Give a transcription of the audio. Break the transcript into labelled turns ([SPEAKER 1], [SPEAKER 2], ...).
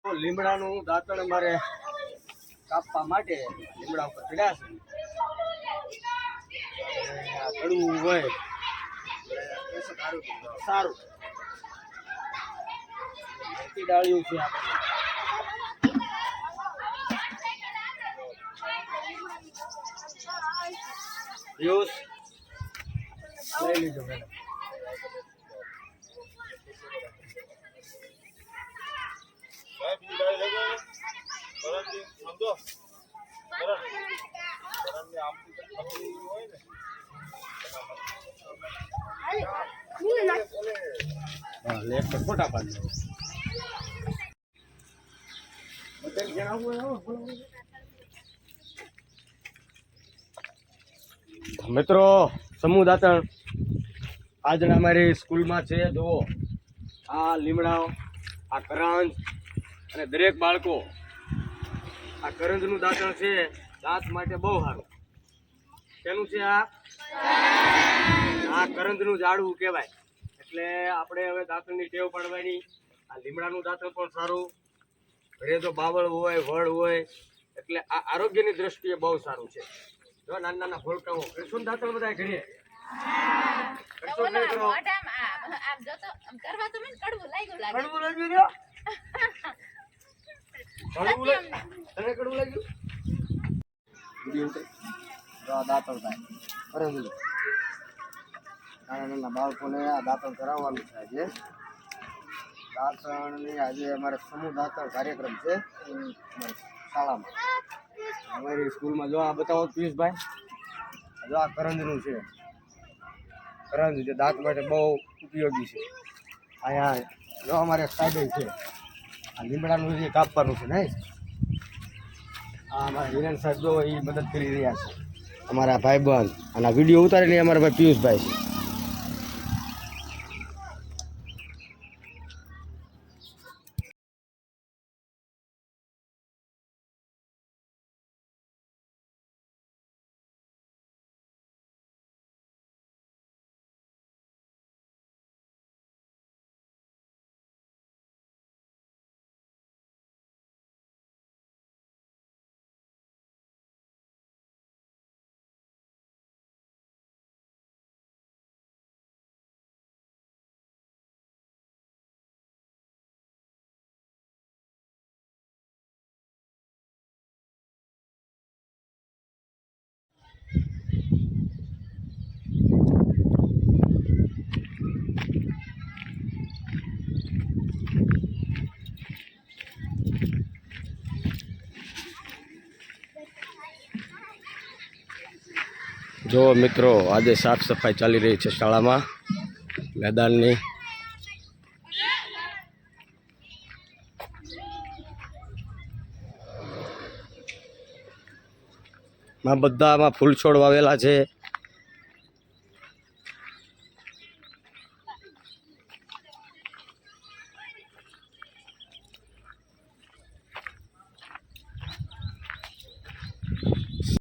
[SPEAKER 1] લીમડાનું દાંતણ મારે કાપવા માટે લીમડા ઉપર ચડ્યા છે. કડવું હોય સારું ડાળિયું છે આપણે યુઝ લઈ લીધો મેડમ. ફોટા પાડી મિત્રો સમૂહ દાંતણ આજના અમારી સ્કૂલમાં છે. જુઓ આ લીમડાઓ, આ કરંજ અને દરેક બાળકો આ કરંજનું દાંતણ છે. દાંત માટે બહુ સારું. તેનું છે આ કરંજનું ઝાડવું કહેવાય. એટલે આપણે હવે દાંતણની ટેવ પાડવાની. આ લીમડાનું દાંતણ પણ સારું. ઘરે જો બાવળ હોય, વડ હોય એટલે આ આરોગ્યની દ્રષ્ટિએ બહુ સારું છે. જો નાના નાના ફોલકાઓ કરશો ને દાંતણ બધા ઘરે કરશો નહીં કરો. કડવું લાગ્યું રહ્યો તને કડવું લાગ્યું. દાંતણ થાય કરંજ નાના નાના બાળકોને આ દાંતણ કરાવવાનું છે. આજે દાંતણની આજે અમારે સમૂહ દાંતણ કાર્યક્રમ છે શાળામાં. અમારી સ્કૂલમાં જો આ બતાવો પિયુષભાઈ, જો આ કરંજનું છે. કરંજ જે દાંત માટે બહુ ઉપયોગી છે. અહીંયા જો અમારે સાઈડે છે આ લીમડાનું જે કાપવાનું છે ને, આ અમારા હિરેન સાહેબ જો એ મદદ કરી રહ્યા છે. અમારા ભાઈબંધ અને આ વિડીયો ઉતારીને અમારા ભાઈ પિયુષભાઈ છે. જો મિત્રો આજે સાફ સફાઈ ચાલી રહી છે શાળામાં મેદાનની. બધામાં ફૂલ છોડ વાવેલા છે.